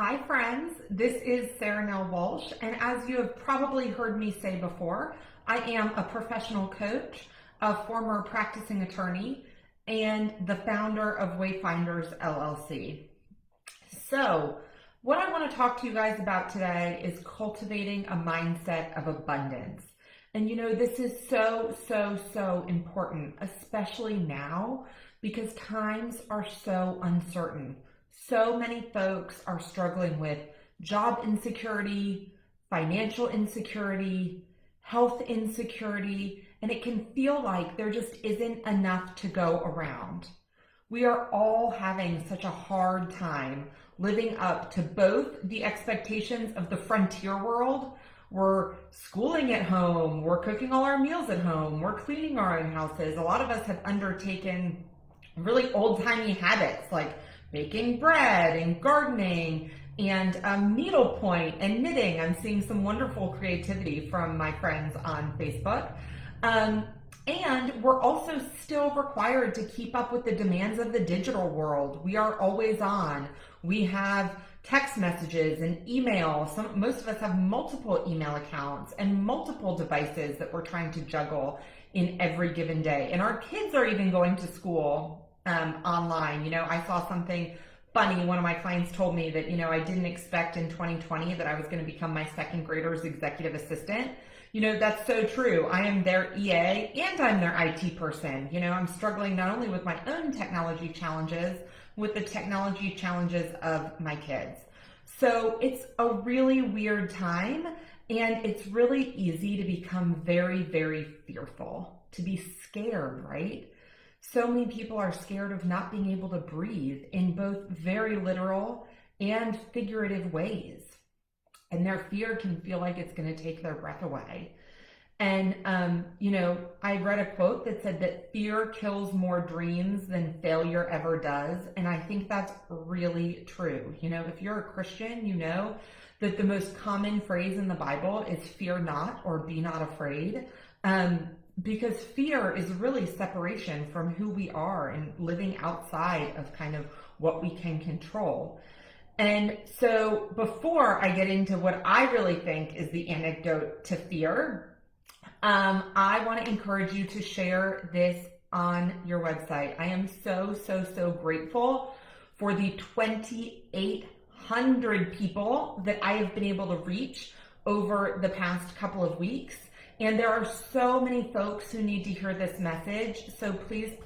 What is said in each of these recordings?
Hi friends, this is Sarah-Nell Walsh, and as you have probably heard me say before, I am a professional coach, a former practicing attorney, and the founder of Wayfinders LLC. So, what I want to talk to you guys about today is cultivating a mindset of abundance. And you know, this is so important, especially now, because times are so uncertain. So many folks are struggling with job insecurity, financial insecurity, health insecurity, and it can feel like there just isn't enough to go around. We are all having such a hard time living up to both the expectations of the frontier world. We're schooling at home, we're cooking all our meals at home, we're cleaning our own houses. A lot of us have undertaken really old-timey habits like baking bread and gardening and needlepoint and knitting. I'm seeing some wonderful creativity from my friends on Facebook. And we're also still required to keep up with the demands of the digital world. We are always on. We have text messages and email. Most of us have multiple email accounts and multiple devices that we're trying to juggle in every given day. And our kids are even going to school online. You know, I saw something funny. One of my clients told me that, you know, I didn't expect in 2020 that I was going to become my second grader's executive assistant. You know, that's so true. I am their EA and I'm their IT person. You know, I'm struggling not only with my own technology challenges, with the technology challenges of my kids. So it's a really weird time, and it's really easy to become very fearful, to be scared, right? So many people are scared of not being able to breathe in both very literal and figurative ways. And their fear can feel like it's going to take their breath away. And, you know, I read a quote that said that fear kills more dreams than failure ever does. And I think that's really true. You know, if you're a Christian, you know that the most common phrase in the Bible is fear not, or be not afraid. Because fear is really separation from who we are and living outside of kind of what we can control. And so before I get into what I really think is the antidote to fear, I want to encourage you to share this on your website. I am so grateful for the 2,800 people that I have been able to reach over the past couple of weeks. And there are so many folks who need to hear this message. So please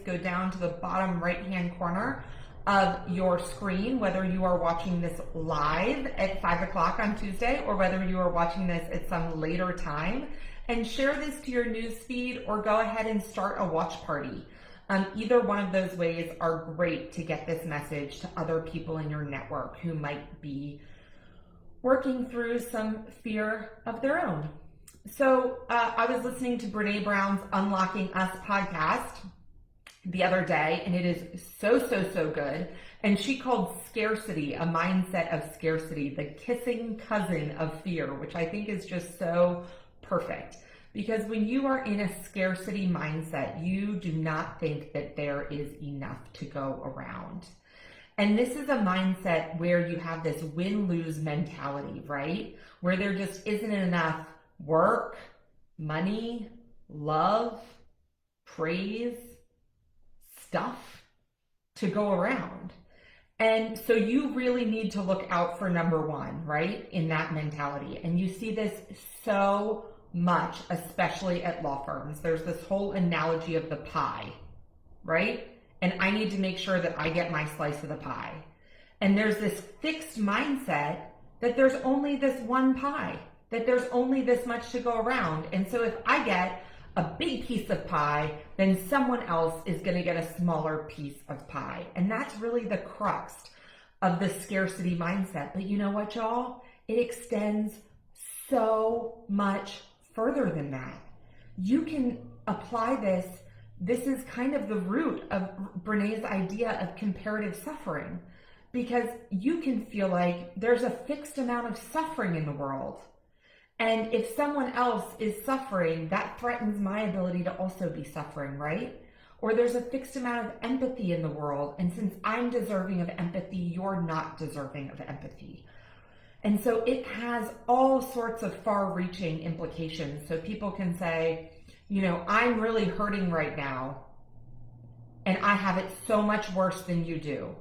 go down to the bottom right-hand corner of your screen, whether you are watching this live at 5 o'clock on Tuesday or whether you are watching this at some later time, and share this to your newsfeed or go ahead and start a watch party. Either one of those ways are great to get this message to other people in your network who might be working through some fear of their own. So I was listening to Brene Brown's Unlocking Us podcast the other day, and it is so good. And she called scarcity, a mindset of scarcity, the kissing cousin of fear, which I think is just so perfect. Because when you are in a scarcity mindset, you do not think that there is enough to go around. And this is a mindset where you have this win-lose mentality, right? Where there just isn't enough work, money, love, praise, stuff to go around. And so you really need to look out for number one, right? In that mentality. And you see this so much, especially at law firms. There's this whole analogy of the pie, right? And I need to make sure that I get my slice of the pie. And there's this fixed mindset that there's only this one pie, that there's only this much to go around. And so if I get a big piece of pie, then someone else is going to get a smaller piece of pie. And that's really the crux of the scarcity mindset. But you know what, y'all? It extends so much further than that. You can apply this. This is kind of the root of Brene's idea of comparative suffering, because you can feel like there's a fixed amount of suffering in the world. And if someone else is suffering, that threatens my ability to also be suffering, right? Or there's a fixed amount of empathy in the world, and since I'm deserving of empathy, you're not deserving of empathy. And so it has all sorts of far-reaching implications. So people can say, you know, I'm really hurting right now, and I have it so much worse than you do.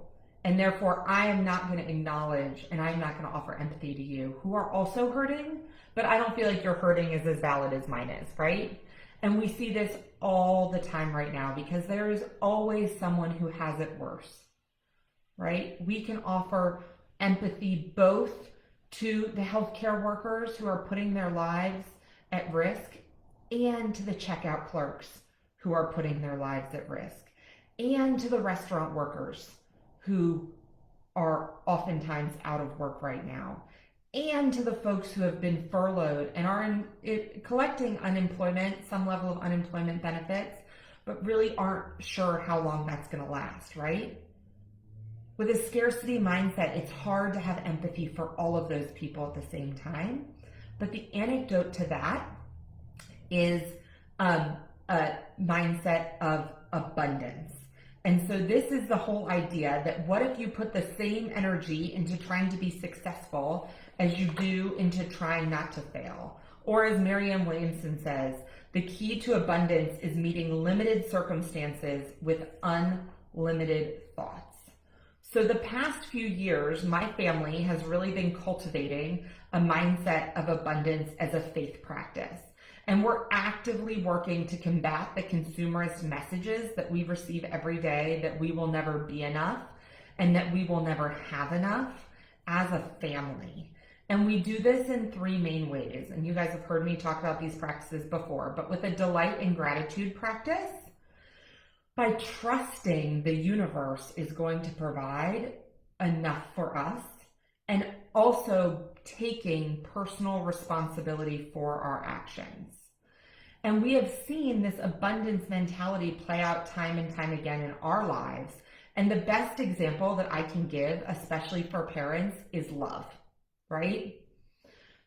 And therefore, I am not going to acknowledge and I'm not going to offer empathy to you who are also hurting, but I don't feel like your hurting is as valid as mine is, right? And we see this all the time right now because there is always someone who has it worse, right? We can offer empathy both to the healthcare workers who are putting their lives at risk and to the checkout clerks who are putting their lives at risk and to the restaurant workers who are oftentimes out of work right now, and to the folks who have been furloughed and are collecting unemployment, some level of unemployment benefits, but really aren't sure how long that's going to last, right? With a scarcity mindset, it's hard to have empathy for all of those people at the same time. But the antidote to that is a mindset of abundance. And so this is the whole idea that what if you put the same energy into trying to be successful as you do into trying not to fail? Or as Marianne Williamson says, the key to abundance is meeting limited circumstances with unlimited thoughts. So the past few years, my family has really been cultivating a mindset of abundance as a faith practice. And we're actively working to combat the consumerist messages that we receive every day that we will never be enough and that we will never have enough as a family. And we do this in three main ways. And you guys have heard me talk about these practices before, but with a delight and gratitude practice, by trusting the universe is going to provide enough for us, and also taking personal responsibility for our actions. And we have seen this abundance mentality play out time and time again in our lives. And the best example that I can give, especially for parents, is love, right?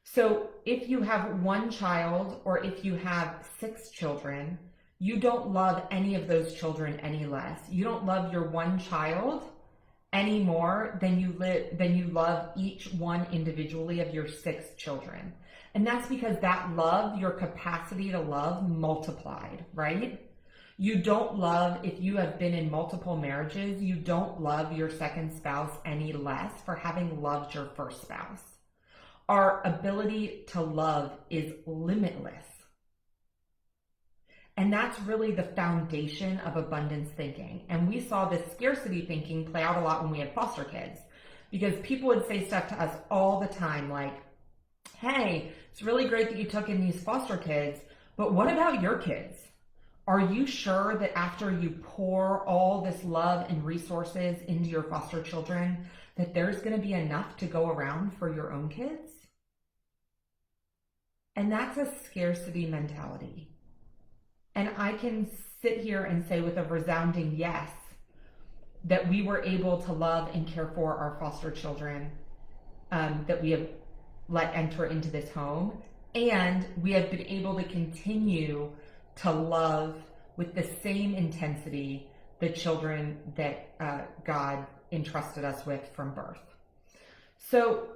So if you have one child or if you have 6 children, you don't love any of those children any less. You don't love your one child any more than you love each one individually of your 6 children. And that's because that love, your capacity to love, multiplied, right? You don't love, if you have been in multiple marriages, you don't love your second spouse any less for having loved your first spouse. Our ability to love is limitless. And that's really the foundation of abundance thinking. And we saw this scarcity thinking play out a lot when we had foster kids, because people would say stuff to us all the time like, hey, it's really great that you took in these foster kids, but what about your kids? Are you sure that after you pour all this love and resources into your foster children, that there's going to be enough to go around for your own kids? And that's a scarcity mentality. And I can sit here and say with a resounding yes, that we were able to love and care for our foster children that we have let enter into this home. And we have been able to continue to love with the same intensity the children that God entrusted us with from birth. So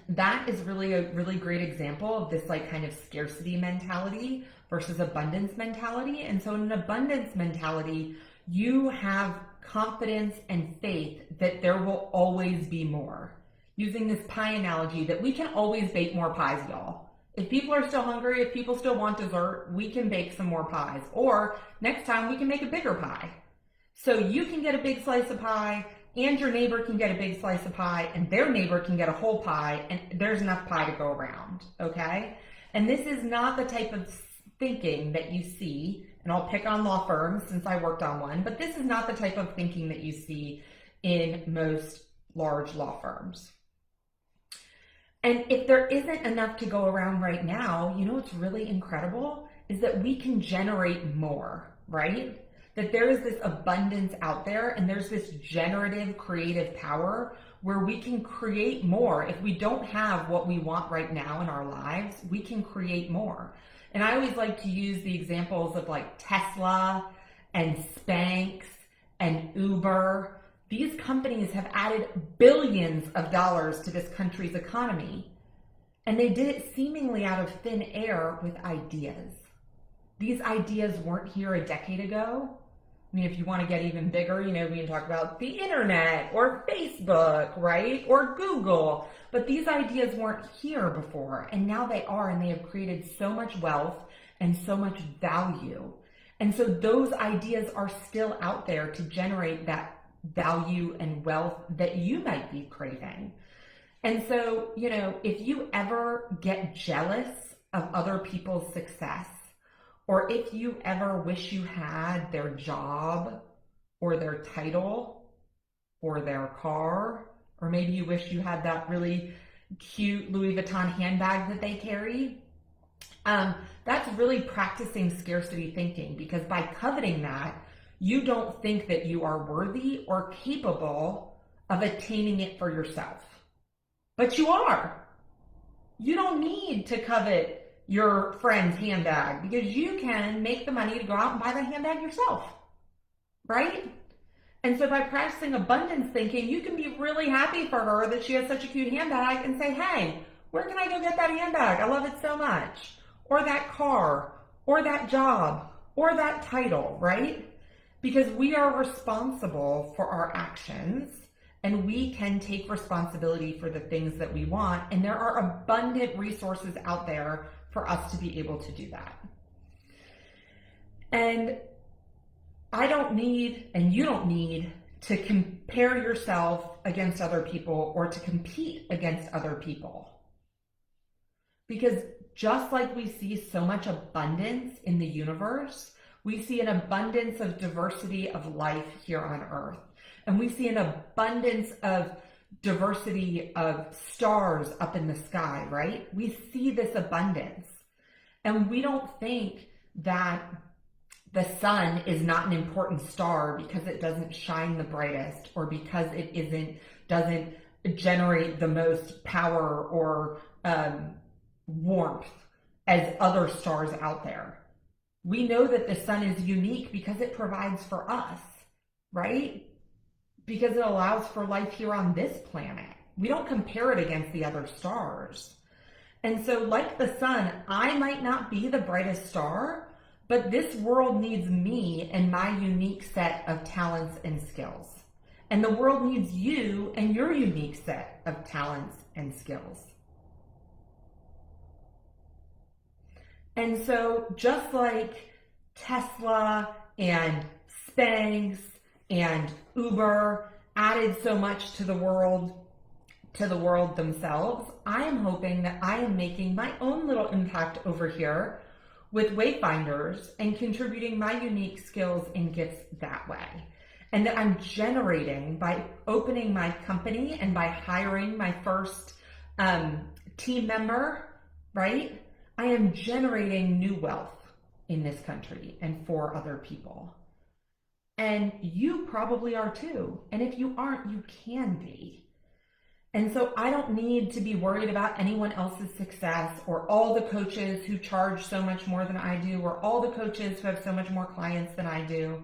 that is really a really great example of this like kind of scarcity mentality versus abundance mentality. And so in an abundance mentality, you have confidence and faith that there will always be more. Using this pie analogy, that we can always bake more pies, y'all. If people are still hungry, if people still want dessert, we can bake some more pies. Or next time we can make a bigger pie. So you can get a big slice of pie, and your neighbor can get a big slice of pie, and their neighbor can get a whole pie, and there's enough pie to go around, okay? And this is not the type of thinking that you see, and I'll pick on law firms since I worked on one, but this is not the type of thinking that you see in most large law firms. And if there isn't enough to go around right now, you know what's really incredible is that we can generate more, right? That there is this abundance out there, and there's this generative creative power where we can create more. If we don't have what we want right now in our lives, we can create more. And I always like to use the examples of like Tesla and Spanx and Uber. These companies have added billions of dollars to this country's economy, and they did it seemingly out of thin air with ideas. These ideas weren't here a decade ago. I mean, if you want to get even bigger, we can talk about the internet or Facebook, right? Or Google. But these ideas weren't here before, and now they are, and they have created so much wealth and so much value. And so those ideas are still out there to generate that value and wealth that you might be craving. And so, if you ever get jealous of other people's success, or if you ever wish you had their job or their title or their car, or maybe you wish you had that really cute Louis Vuitton handbag that they carry, that's really practicing scarcity thinking, because by coveting that, you don't think that you are worthy or capable of attaining it for yourself. But you are. You don't need to covet your friend's handbag, because you can make the money to go out and buy the handbag yourself, right? And so by practicing abundance thinking, you can be really happy for her that she has such a cute handbag and say, hey, where can I go get that handbag? I love it so much. Or that car, or that job, or that title, right? Because we are responsible for our actions, and we can take responsibility for the things that we want. And there are abundant resources out there for us to be able to do that. And I don't need, and you don't need, to compare yourself against other people or to compete against other people. Because just like we see so much abundance in the universe, we see an abundance of diversity of life here on Earth. And we see an abundance of diversity of stars up in the sky, right? We see this abundance. And we don't think that the sun is not an important star because it doesn't shine the brightest, or because it doesn't generate the most power or warmth as other stars out there. We know that the sun is unique because it provides for us, right? Because it allows for life here on this planet. We don't compare it against the other stars. And so like the sun, I might not be the brightest star, but this world needs me and my unique set of talents and skills. And the world needs you and your unique set of talents and skills. And so just like Tesla and Spanx and Uber added so much to the world themselves, I am hoping that I am making my own little impact over here with Wayfinders and contributing my unique skills and gifts that way. And that I'm generating, by opening my company and by hiring my first team member, right? I am generating new wealth in this country and for other people. And you probably are too. And if you aren't, you can be. And so I don't need to be worried about anyone else's success, or all the coaches who charge so much more than I do, or all the coaches who have so much more clients than I do,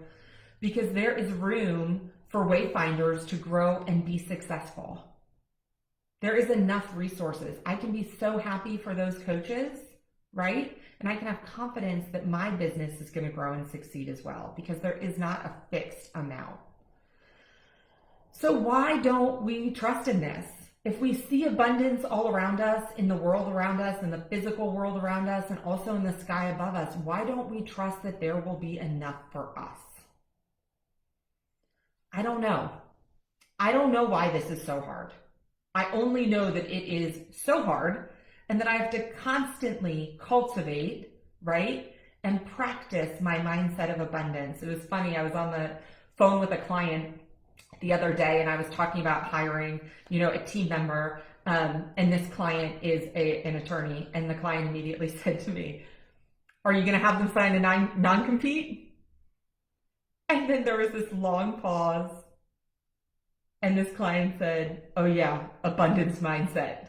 because there is room for Wayfinders to grow and be successful. There is enough resources. I can be so happy for those coaches, right? And I can have confidence that my business is going to grow and succeed as well, because there is not a fixed amount. So why don't we trust in this? If we see abundance all around us, in the world around us, in the physical world around us, and also in the sky above us, why don't we trust that there will be enough for us? I don't know. I don't know why this is so hard. I only know that it is so hard, and that I have to constantly cultivate, right? And practice my mindset of abundance. It was funny, I was on the phone with a client the other day, and I was talking about hiring, a team member, and this client is an attorney, and the client immediately said to me, "Are you going to have them sign a non-compete?" And then there was this long pause, and this client said, "Oh yeah, abundance mindset."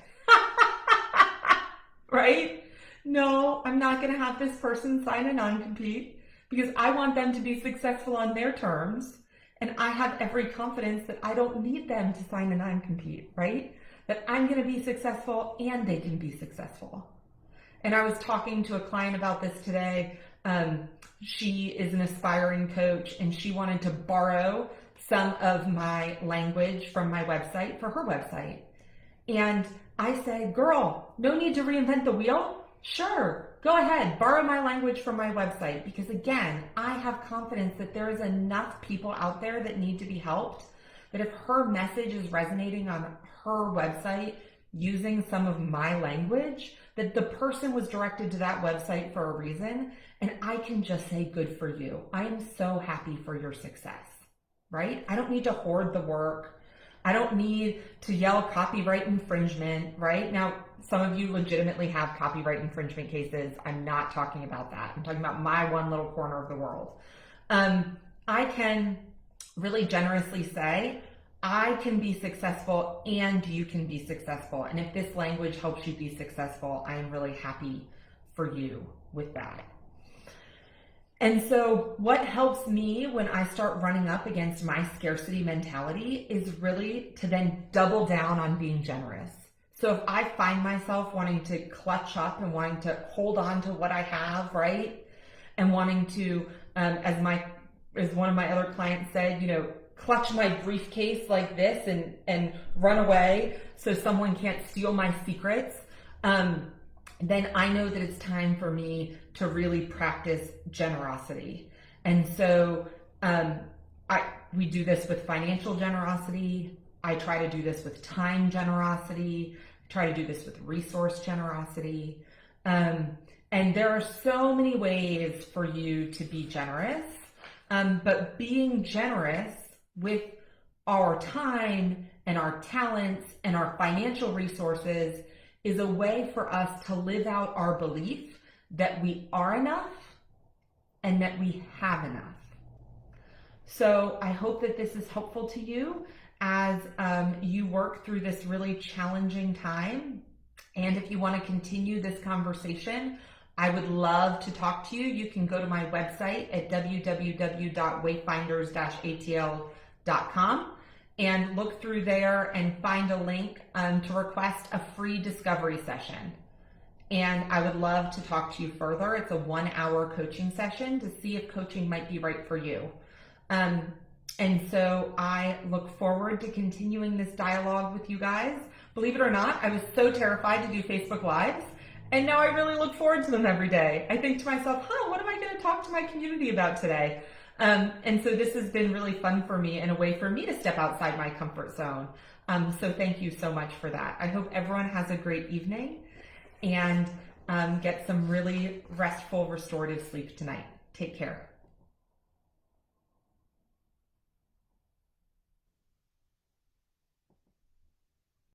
Right? No, I'm not going to have this person sign a non-compete, because I want them to be successful on their terms. And I have every confidence that I don't need them to sign a non-compete, right? That I'm going to be successful and they can be successful. And I was talking to a client about this today. She is an aspiring coach and she wanted to borrow some of my language from my website for her website. And I said, girl, no need to reinvent the wheel. Sure, go ahead, borrow my language from my website. Because again, I have confidence that there is enough people out there that need to be helped, that if her message is resonating on her website using some of my language, that the person was directed to that website for a reason. And I can just say, good for you. I am so happy for your success, right? I don't need to hoard the work. I don't need to yell copyright infringement, right? Now, some of you legitimately have copyright infringement cases. I'm not talking about that. I'm talking about my one little corner of the world. I can really generously say, I can be successful and you can be successful. And if this language helps you be successful, I am really happy for you with that. And so what helps me when I start running up against my scarcity mentality is really to then double down on being generous. So if I find myself wanting to clutch up and wanting to hold on to what I have, right? And wanting to, as one of my other clients said, clutch my briefcase like this and run away so someone can't steal my secrets, then I know that it's time for me to really practice generosity. And so we do this with financial generosity. I try to do this with time generosity. I try to do this with resource generosity. And there are so many ways for you to be generous, but being generous with our time and our talents and our financial resources is a way for us to live out our belief that we are enough and that we have enough. So I hope that this is helpful to you as you work through this really challenging time. And if you want to continue this conversation, I would love to talk to you. You can go to my website at www.wayfinders-atl.com and look through there and find a link to request a free discovery session. And I would love to talk to you further. It's a 1-hour coaching session to see if coaching might be right for you. And so I look forward to continuing this dialogue with you guys. Believe it or not, I was so terrified to do Facebook Lives, and now I really look forward to them every day. I think to myself, what am I going to talk to my community about today? And so this has been really fun for me and a way for me to step outside my comfort zone. So thank you so much for that. I hope everyone has a great evening and get some really restful, restorative sleep tonight. Take care.